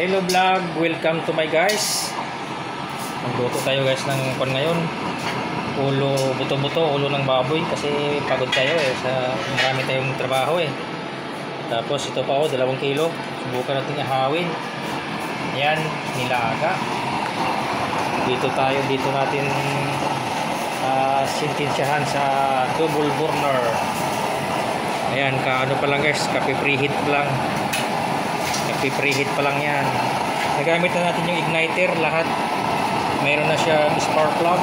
Hello vlog, welcome to my guys. Magluto tayo guys ng kon ngayon. Ulo, buto-buto, ulo ng baboy kasi pagod tayo sa marami tayong trabaho Tapos ito pa 2 kilo. Subukan natin ihawin. Ayan, nilaga. Dito natin sintensyahan sa double burner. Ayan, kaano pa lang guys, kape preheat pa lang. Preheat pa lang yan. Nagamit na natin yung igniter lahat. Mayroon na siyang spark plug.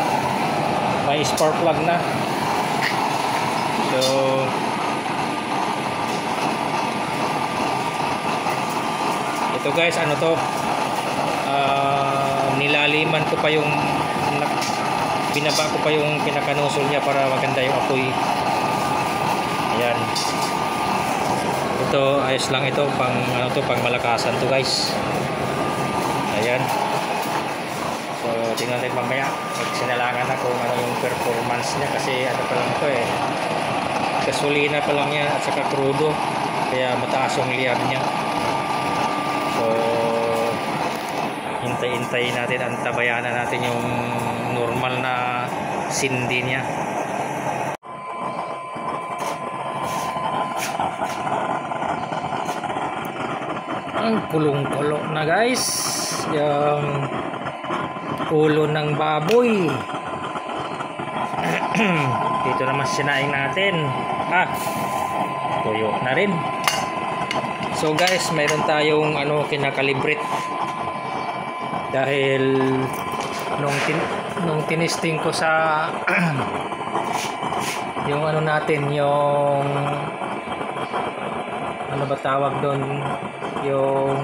May spark plug na. So ito guys, ano to, nilaliman ko pa yung binaba ko pa yung pinakanosol niya para maganda yung apoy. Ayan. Ito ayos lang, ito pang pang malakasan to guys. Ayan. So tingnan natin mamaya, magsinalangan na kung ano yung performance niya kasi ano pa lang to gasolina pa lang yan at saka crudo, kaya mataas yung liab niya. So hintay-hintay natin, antabayanan natin yung normal na sindi niya. Ang kulong-kulo na guys yung ulo ng baboy. Dito naman sinaing natin, tuyo na rin. So guys, mayroon tayong kinakalibrate dahil nung tinisting ko sa yung natin, yung ano ba tawag doon, yung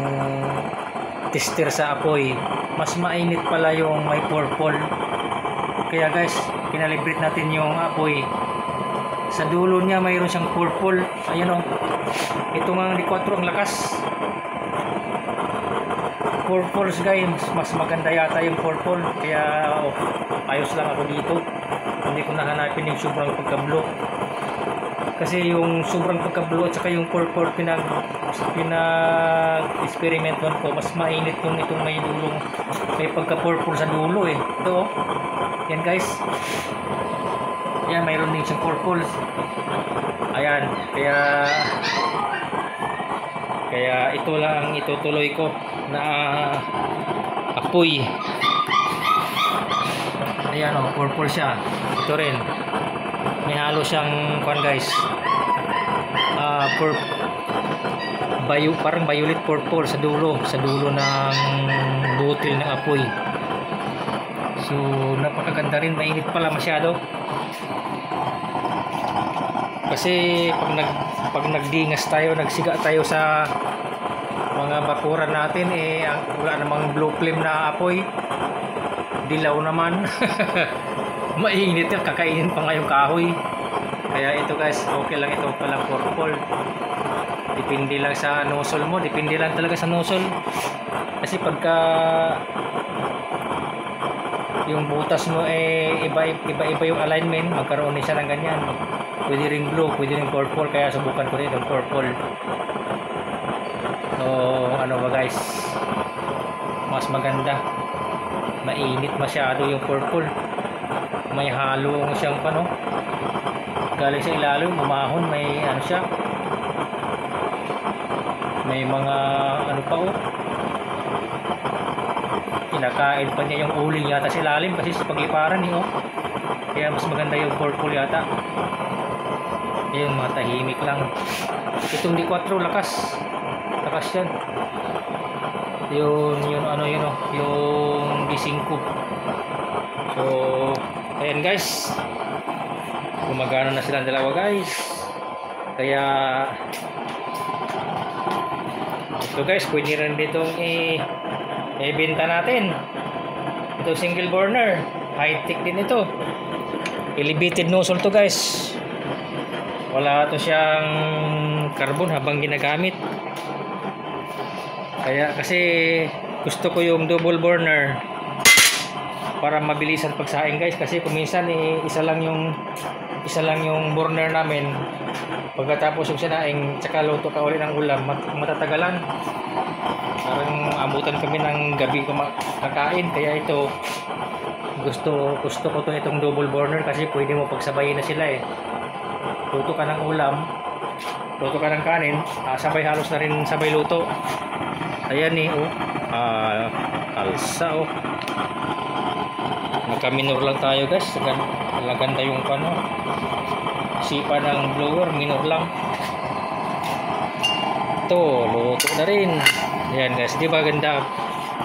tester sa apoy, mas mainit pala yung may purple. Kaya guys, kinalibrate natin yung apoy. Sa dulo niya mayroon siyang purple. Ayan ito nga D4 ang lakas. Purples guys, mas maganda yata yung purple. Kaya ayos lang ako dito. Hindi ko nahanapin yung sobrang pagka-blue. Kasi yung sobrang pagka-blue at saka yung purple pinag-experimentan ko, mas mainit itong may dulong, may pagka-purple sa dulo Ito yan guys. Yan, mayroon din siyang purple. Ayan, kaya ito lang itutuloy ko na apoy. Ayan purple siya. Ito rin may halo siyang guys, parang violet purple sa dulo ng butil ng apoy. So napakaganda rin, mainit pala masyado kasi pag nagdingas tayo, nagsiga tayo sa mga bakuran natin wala namang blue flame na apoy, dilaw naman. Mainit yan, kakainin pa nga yung kahoy. Kaya ito guys, okay lang ito palang purple. Depende lang sa nozzle mo, depende lang talaga sa nozzle. Kasi pagka yung butas mo iba yung alignment, magkaroon din siya ng ganyan. Pwede ring blue, pwede ring purple, kaya subukan ko rin itong purple. So ano ba guys, mas maganda. Mainit masyado yung purple. May halong siyang galing sa ilalim, umahon, may siya, may mga pa kinakain pa niya yung uling yata sa ilalim kasi sa pagliparan kaya mas maganda yung purple yata. Ayun, mga tahimik lang. Itong D4 lakas yan. Yung D5. So ayan guys, gumagana na silang dalawa guys. Kaya ito guys, pwede rin ditong ibenta natin. Ito single burner, high tech din ito, elevated nozzle to guys. Wala to siyang carbon habang ginagamit. Kaya kasi gusto ko yung double burner para mabilisan pagsaing guys, kasi kung minsan isa lang yung burner namin, pagkatapos yung sinaing tsaka luto ka ulit ng ulam, matatagalan. Parang abutan kami ng gabi kakain, kaya ito gusto ko to itong double burner kasi pwede mo pagsabayin na sila eh. Luto ka ng ulam, luto ka ng kanin, sabay halos na rin sabay luto. Ayan eh, oh. Alsa oh. Naka-minor lang tayo guys. Ganda yung sipa ng blower, minor lang. Ito, luto na rin. Ayan guys, di ba ganda?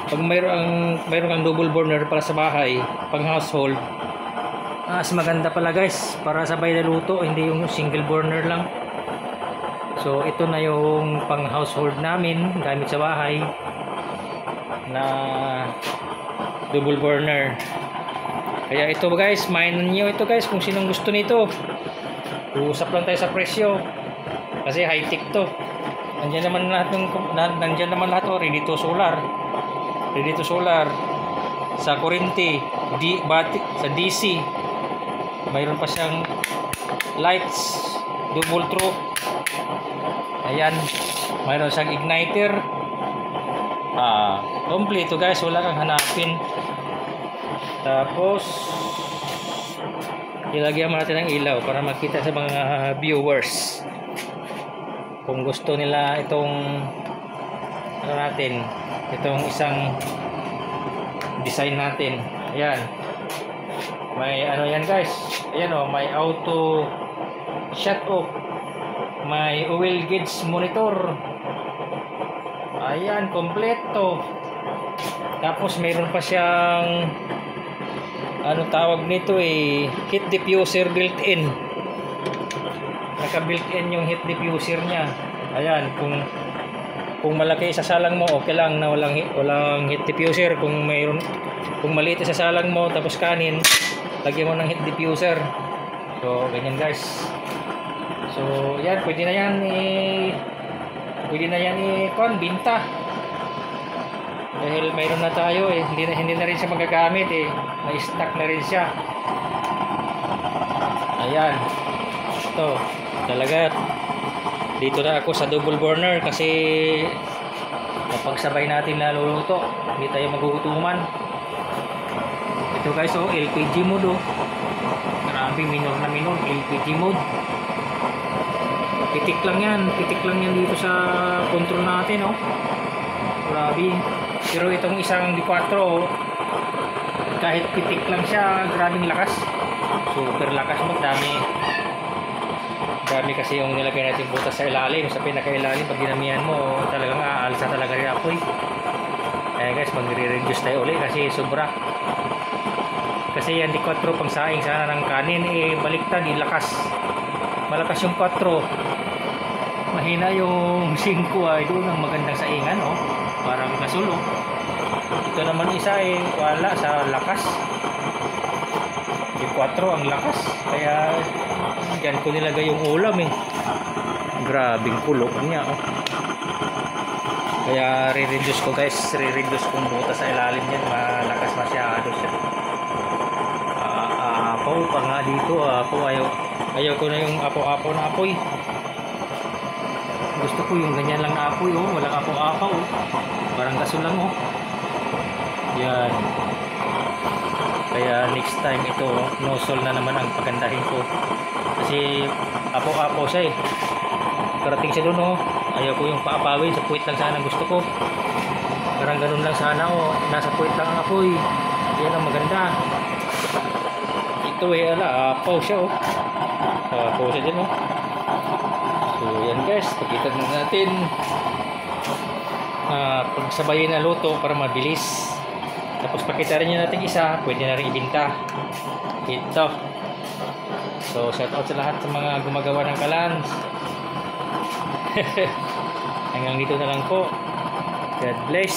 Pag mayroon kang double burner para sa bahay, pang household, mas maganda pala guys, para sabay na luto, hindi yung single burner lang. So ito na yung pang household namin, gamit sa bahay na double burner. Kaya ito guys, mainan nyo ito guys kung sinong gusto nito. Uusap lang tayo sa presyo kasi high tech to. Nandiyan naman lahat oh, ready to solar sa kurente, sa DC. Mayroon pa siyang lights, double throw. Ayan, mayroon siyang igniter. Kompleto guys, wala kang hanapin. Tapos ilagyan mo natin ng ilaw para makita sa mga viewers kung gusto nila itong itong isang design natin. Ayan, may yan guys. Ayan oh, may auto shut off, may oil gauge monitor. Ayan, kompleto. Tapos mayroon pa siyang tawag nito heat diffuser built-in. Naka built-in yung heat diffuser niya. Ayan, kung malaki isasalang mo, okay lang na walang heat diffuser. Kung maliit isasalang mo tapos kanin, lagyan mo ng heat diffuser. So ganyan guys. So yan, pwede na yan binta. Dahil mayroon na tayo hindi na rin siya magagamit may stock na rin siya. Ayan, ito talaga dito na ako sa double burner kasi napagsabay natin na luluto, hindi tayo magugutuman. Ito guys, LPG mode grabe, minor na minor LPG mode. Pitik lang yan dito sa control natin grabe. Pero itong isang D4 kahit pitik lang siya, grabing lakas, super lakas mo. Dami kasi yung nilagay natin butas sa ilalim, sa pinakailalim. Pag dinamihan mo, talagang aalsa talaga rin apoy. Kaya guys, magre-reduce tayo ulit kasi sobra. Kasi yan D4 pang saing sana ng kanin, baliktad, lakas. Malakas yung 4, mahina yung 5 doon ang magandang saingan parang kasulo. Ito naman isa wala sa lakas. Yung 4 ang lakas, kaya dyan ko nilagay yung ulam grabing kulok niya kaya re-reduce ko guys, kong butas sa ilalim yan, malakas masyado siya. Apaw pa nga dito, ayaw ko na yung apaw na apoy. Gusto ko yung ganyan lang na apoy walang apaw parang gasol lang yan. Kaya next time ito nozzle na naman ang pagandahin ko kasi apaw siya karating siya doon ayaw ko yung paapawin, sa puwit lang sana gusto ko. Parang ganun lang sana nasa puwit lang ang apoy, yan ang maganda. Ito apaw siya apaw siya din So yan guys, pakita na natin pagsabayin na luto para mabilis. Tapos pakita rin natin isa, pwede na rin ibinta ito. So shout out sa lahat sa mga gumagawa ng kalans. Hanggang dito na lang po. God bless.